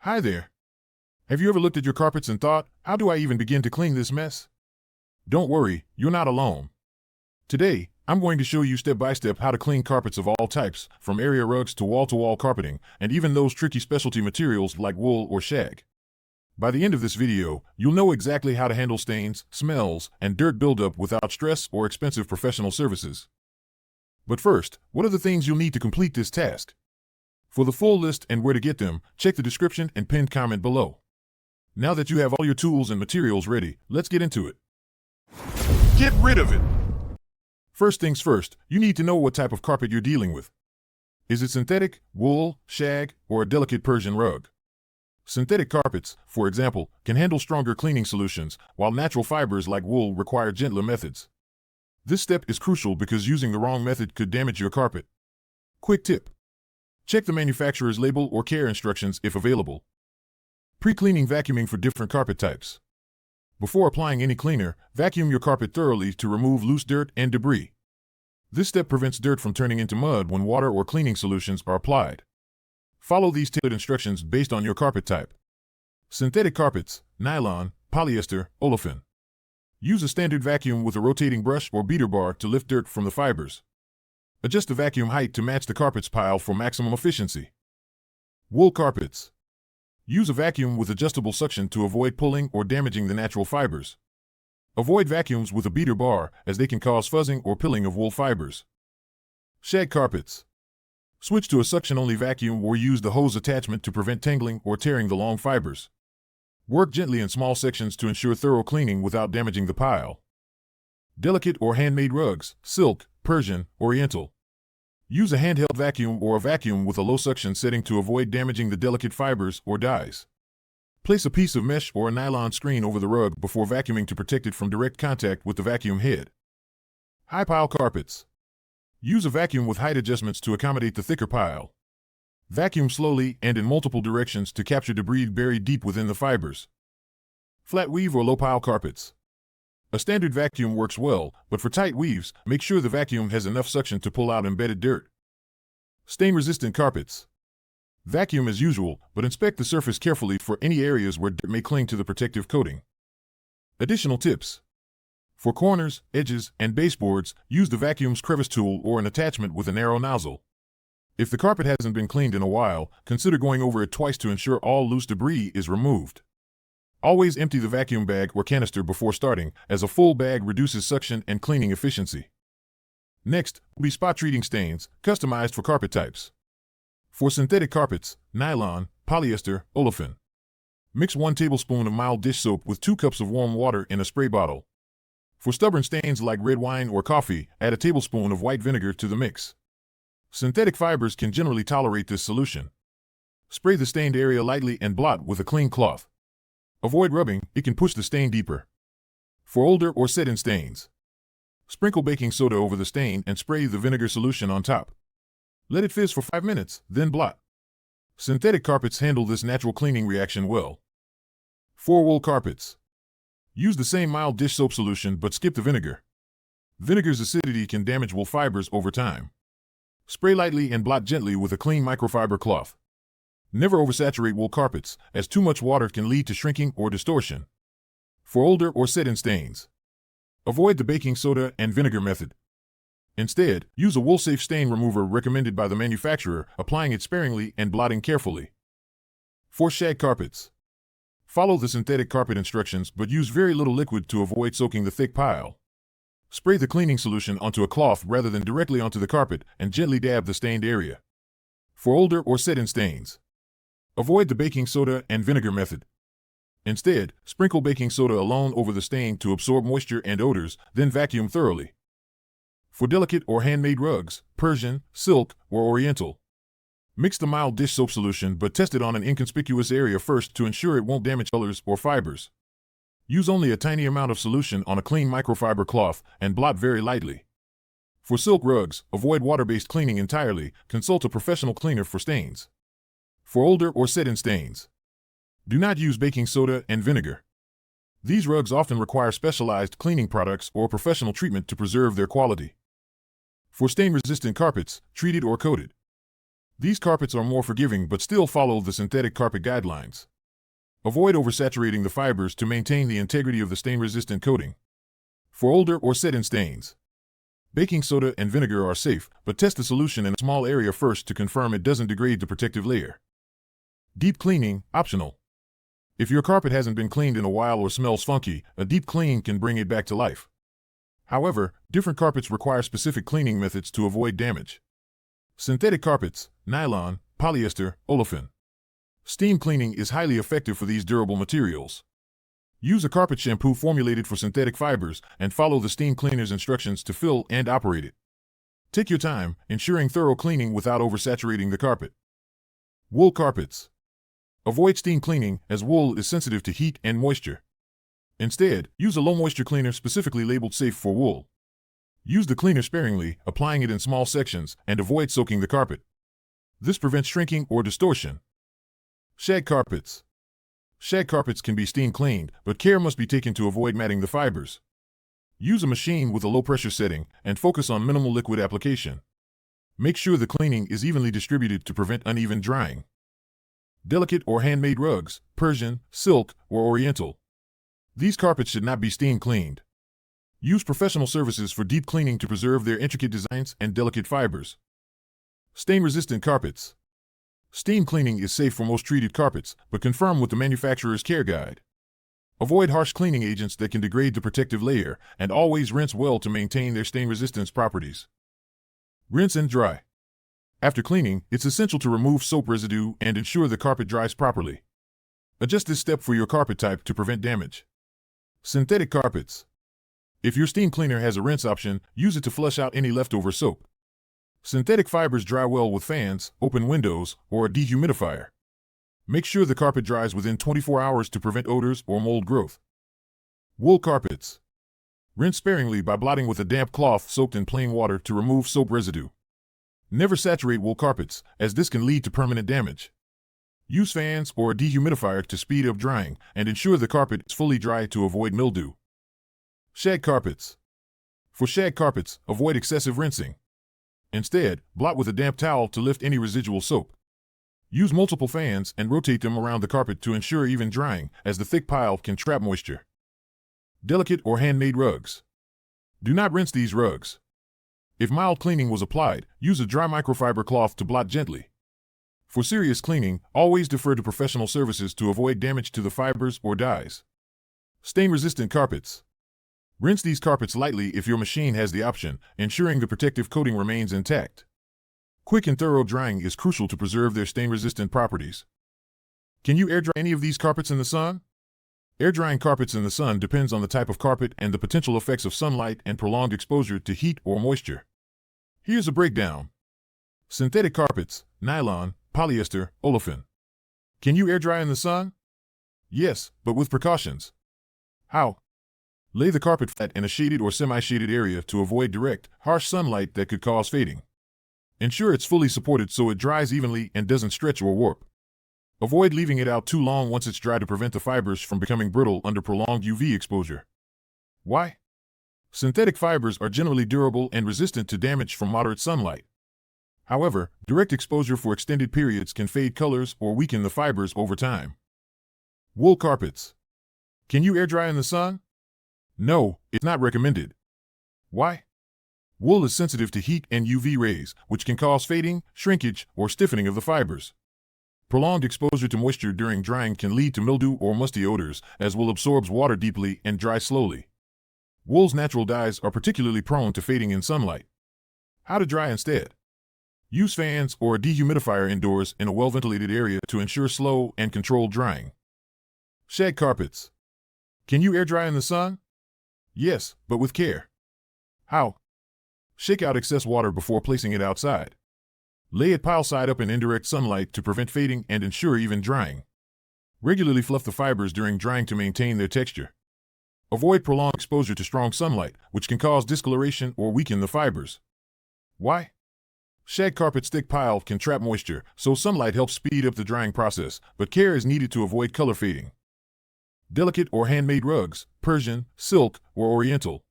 Hi there. Have you ever looked at your carpets and thought, how do I even begin to clean this mess? Don't worry, you're not alone. Today, I'm going to show you step by step how to clean carpets of all types, from area rugs to wall carpeting, and even those tricky specialty materials like wool or shag. By the end of this video, you'll know exactly how to handle stains, smells, and dirt buildup without stress or expensive professional services. But first, what are the things you'll need to complete this task? For the full list and where to get them, check the description and pinned comment below. Now that you have all your tools and materials ready, let's get into it. Get rid of it! First things first, you need to know what type of carpet you're dealing with. Is it synthetic, wool, shag, or a delicate Persian rug? Synthetic carpets, for example, can handle stronger cleaning solutions, while natural fibers like wool require gentler methods. This step is crucial because using the wrong method could damage your carpet. Quick tip. Check the manufacturer's label or care instructions if available. Pre-cleaning vacuuming for different carpet types. Before applying any cleaner, vacuum your carpet thoroughly to remove loose dirt and debris. This step prevents dirt from turning into mud when water or cleaning solutions are applied. Follow these tailored instructions based on your carpet type. Synthetic carpets, nylon, polyester, olefin. Use a standard vacuum with a rotating brush or beater bar to lift dirt from the fibers. Adjust the vacuum height to match the carpet's pile for maximum efficiency. Wool carpets. Use a vacuum with adjustable suction to avoid pulling or damaging the natural fibers. Avoid vacuums with a beater bar, as they can cause fuzzing or pilling of wool fibers. Shag carpets. Switch to a suction-only vacuum or use the hose attachment to prevent tangling or tearing the long fibers. Work gently in small sections to ensure thorough cleaning without damaging the pile. Delicate or handmade rugs, silk, Persian, Oriental. Use a handheld vacuum or a vacuum with a low suction setting to avoid damaging the delicate fibers or dyes. Place a piece of mesh or a nylon screen over the rug before vacuuming to protect it from direct contact with the vacuum head. High pile carpets. Use a vacuum with height adjustments to accommodate the thicker pile. Vacuum slowly and in multiple directions to capture debris buried deep within the fibers. Flat weave or low pile carpets. A standard vacuum works well, but for tight weaves, make sure the vacuum has enough suction to pull out embedded dirt. Stain-resistant carpets. Vacuum as usual, but inspect the surface carefully for any areas where dirt may cling to the protective coating. Additional tips. For corners, edges, and baseboards, use the vacuum's crevice tool or an attachment with a narrow nozzle. If the carpet hasn't been cleaned in a while, consider going over it twice to ensure all loose debris is removed. Always empty the vacuum bag or canister before starting, as a full bag reduces suction and cleaning efficiency. Next will be spot treating stains, customized for carpet types. For synthetic carpets, nylon, polyester, olefin. Mix 1 tablespoon of mild dish soap with 2 cups of warm water in a spray bottle. For stubborn stains like red wine or coffee, add a tablespoon of white vinegar to the mix. Synthetic fibers can generally tolerate this solution. Spray the stained area lightly and blot with a clean cloth. Avoid rubbing, it can push the stain deeper. For older or set-in stains, sprinkle baking soda over the stain and spray the vinegar solution on top. Let it fizz for 5 minutes, then blot. Synthetic carpets handle this natural cleaning reaction well. For wool carpets, use the same mild dish soap solution but skip the vinegar. Vinegar's acidity can damage wool fibers over time. Spray lightly and blot gently with a clean microfiber cloth. Never oversaturate wool carpets, as too much water can lead to shrinking or distortion. For older or set-in stains, avoid the baking soda and vinegar method. Instead, use a wool-safe stain remover recommended by the manufacturer, applying it sparingly and blotting carefully. For shag carpets, follow the synthetic carpet instructions but use very little liquid to avoid soaking the thick pile. Spray the cleaning solution onto a cloth rather than directly onto the carpet and gently dab the stained area. For older or set-in stains, avoid the baking soda and vinegar method. Instead, sprinkle baking soda alone over the stain to absorb moisture and odors, then vacuum thoroughly. For delicate or handmade rugs, Persian, silk, or Oriental, mix the mild dish soap solution but test it on an inconspicuous area first to ensure it won't damage colors or fibers. Use only a tiny amount of solution on a clean microfiber cloth and blot very lightly. For silk rugs, avoid water-based cleaning entirely, consult a professional cleaner for stains. For older or set-in stains, do not use baking soda and vinegar. These rugs often require specialized cleaning products or professional treatment to preserve their quality. For stain-resistant carpets, treated or coated, These carpets are more forgiving but still follow the synthetic carpet guidelines. Avoid oversaturating the fibers to maintain the integrity of the stain-resistant coating. For older or set-in stains, baking soda and vinegar are safe, but test the solution in a small area first to confirm it doesn't degrade the protective layer. Deep cleaning, optional. If your carpet hasn't been cleaned in a while or smells funky, a deep clean can bring it back to life. However, different carpets require specific cleaning methods to avoid damage. Synthetic carpets, nylon, polyester, olefin. Steam cleaning is highly effective for these durable materials. Use a carpet shampoo formulated for synthetic fibers and follow the steam cleaner's instructions to fill and operate it. Take your time, ensuring thorough cleaning without oversaturating the carpet. Wool carpets. Avoid steam cleaning, as wool is sensitive to heat and moisture. Instead, use a low-moisture cleaner specifically labeled safe for wool. Use the cleaner sparingly, applying it in small sections, and avoid soaking the carpet. This prevents shrinking or distortion. Shag carpets. Shag carpets can be steam cleaned, but care must be taken to avoid matting the fibers. Use a machine with a low-pressure setting and focus on minimal liquid application. Make sure the cleaning is evenly distributed to prevent uneven drying. Delicate or handmade rugs, Persian, silk, or Oriental. These carpets should not be steam cleaned. Use professional services for deep cleaning to preserve their intricate designs and delicate fibers. Stain-resistant carpets. Steam cleaning is safe for most treated carpets, but confirm with the manufacturer's care guide. Avoid harsh cleaning agents that can degrade the protective layer, and always rinse well to maintain their stain resistance properties. Rinse and dry. After cleaning, it's essential to remove soap residue and ensure the carpet dries properly. Adjust this step for your carpet type to prevent damage. Synthetic carpets. If your steam cleaner has a rinse option, use it to flush out any leftover soap. Synthetic fibers dry well with fans, open windows, or a dehumidifier. Make sure the carpet dries within 24 hours to prevent odors or mold growth. Wool carpets. Rinse sparingly by blotting with a damp cloth soaked in plain water to remove soap residue. Never saturate wool carpets, as this can lead to permanent damage. Use fans or a dehumidifier to speed up drying and ensure the carpet is fully dry to avoid mildew. Shag carpets. For shag carpets, avoid excessive rinsing. Instead, blot with a damp towel to lift any residual soap. Use multiple fans and rotate them around the carpet to ensure even drying, as the thick pile can trap moisture. Delicate or handmade rugs. Do not rinse these rugs. If mild cleaning was applied, use a dry microfiber cloth to blot gently. For serious cleaning, always defer to professional services to avoid damage to the fibers or dyes. Stain-resistant carpets. Rinse these carpets lightly if your machine has the option, ensuring the protective coating remains intact. Quick and thorough drying is crucial to preserve their stain-resistant properties. Can you air dry any of these carpets in the sun? Air drying carpets in the sun depends on the type of carpet and the potential effects of sunlight and prolonged exposure to heat or moisture. Here's a breakdown. Synthetic carpets, nylon, polyester, olefin. Can you air dry in the sun? Yes, but with precautions. How? Lay the carpet flat in a shaded or semi-shaded area to avoid direct, harsh sunlight that could cause fading. Ensure it's fully supported so it dries evenly and doesn't stretch or warp. Avoid leaving it out too long once it's dry to prevent the fibers from becoming brittle under prolonged UV exposure. Why? Synthetic fibers are generally durable and resistant to damage from moderate sunlight. However, direct exposure for extended periods can fade colors or weaken the fibers over time. Wool carpets. Can you air dry in the sun? No, it's not recommended. Why? Wool is sensitive to heat and UV rays, which can cause fading, shrinkage, or stiffening of the fibers. Prolonged exposure to moisture during drying can lead to mildew or musty odors, as wool absorbs water deeply and dries slowly. Wool's natural dyes are particularly prone to fading in sunlight. How to dry instead? Use fans or a dehumidifier indoors in a well-ventilated area to ensure slow and controlled drying. Shag carpets. Can you air dry in the sun? Yes, but with care. How? Shake out excess water before placing it outside. Lay it pile side up in indirect sunlight to prevent fading and ensure even drying. Regularly fluff the fibers during drying to maintain their texture. Avoid prolonged exposure to strong sunlight, which can cause discoloration or weaken the fibers. Why? Shag carpet's thick pile can trap moisture, so sunlight helps speed up the drying process, but care is needed to avoid color fading. Delicate or handmade rugs, Persian, silk, or Oriental.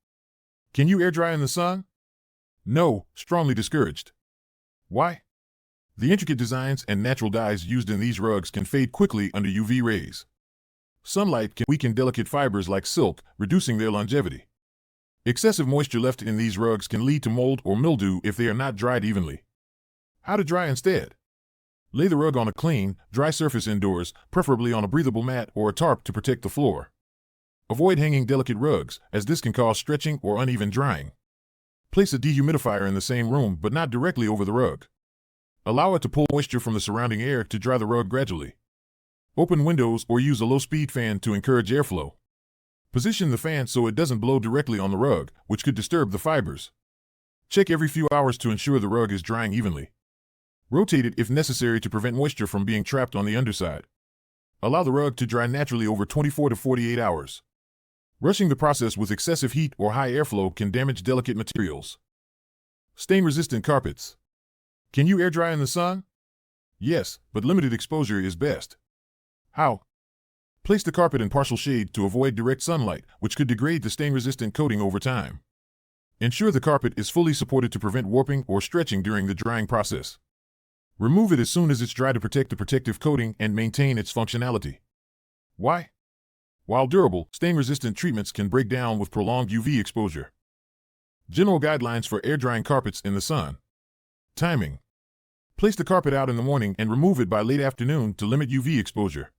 Can you air dry in the sun? No, strongly discouraged. Why? The intricate designs and natural dyes used in these rugs can fade quickly under UV rays. Sunlight can weaken delicate fibers like silk, reducing their longevity. Excessive moisture left in these rugs can lead to mold or mildew if they are not dried evenly. How to dry instead? Lay the rug on a clean, dry surface indoors, preferably on a breathable mat or a tarp to protect the floor. Avoid hanging delicate rugs, as this can cause stretching or uneven drying. Place a dehumidifier in the same room, but not directly over the rug. Allow it to pull moisture from the surrounding air to dry the rug gradually. Open windows or use a low-speed fan to encourage airflow. Position the fan so it doesn't blow directly on the rug, which could disturb the fibers. Check every few hours to ensure the rug is drying evenly. Rotate it if necessary to prevent moisture from being trapped on the underside. Allow the rug to dry naturally over 24 to 48 hours. Rushing the process with excessive heat or high airflow can damage delicate materials. Stain-resistant carpets. Can you air dry in the sun? Yes, but limited exposure is best. How? Place the carpet in partial shade to avoid direct sunlight, which could degrade the stain-resistant coating over time. Ensure the carpet is fully supported to prevent warping or stretching during the drying process. Remove it as soon as it's dry to protect the protective coating and maintain its functionality. Why? While durable, stain-resistant treatments can break down with prolonged UV exposure. General guidelines for air-drying carpets in the sun. Timing. Place the carpet out in the morning and remove it by late afternoon to limit UV exposure.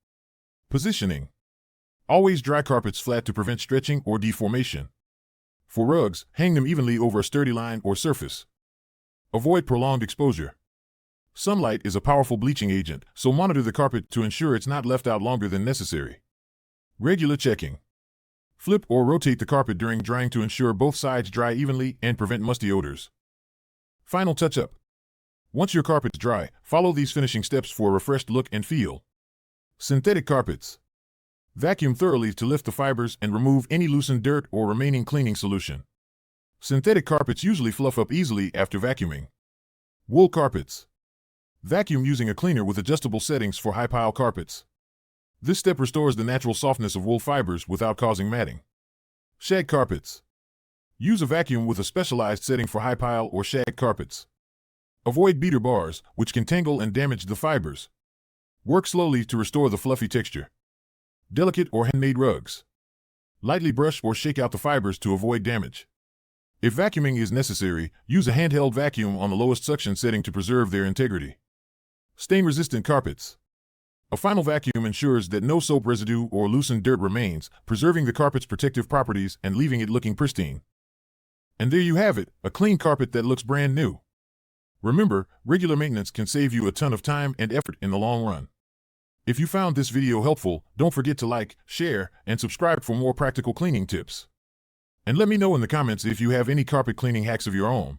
Positioning. Always dry carpets flat to prevent stretching or deformation. For rugs, hang them evenly over a sturdy line or surface. Avoid prolonged exposure. Sunlight is a powerful bleaching agent, so monitor the carpet to ensure it's not left out longer than necessary. Regular checking. Flip or rotate the carpet during drying to ensure both sides dry evenly and prevent musty odors. Final touch-up. Once your carpet's dry, follow these finishing steps for a refreshed look and feel. Synthetic carpets. Vacuum thoroughly to lift the fibers and remove any loosened dirt or remaining cleaning solution. Synthetic carpets usually fluff up easily after vacuuming. Wool carpets. Vacuum using a cleaner with adjustable settings for high-pile carpets. This step restores the natural softness of wool fibers without causing matting. Shag carpets. Use a vacuum with a specialized setting for high-pile or shag carpets. Avoid beater bars, which can tangle and damage the fibers. Work slowly to restore the fluffy texture. Delicate or handmade rugs. Lightly brush or shake out the fibers to avoid damage. If vacuuming is necessary, use a handheld vacuum on the lowest suction setting to preserve their integrity. Stain-resistant carpets. A final vacuum ensures that no soap residue or loosened dirt remains, preserving the carpet's protective properties and leaving it looking pristine. And there you have it, a clean carpet that looks brand new. Remember, regular maintenance can save you a ton of time and effort in the long run. If you found this video helpful, don't forget to like, share, and subscribe for more practical cleaning tips. And let me know in the comments if you have any carpet cleaning hacks of your own.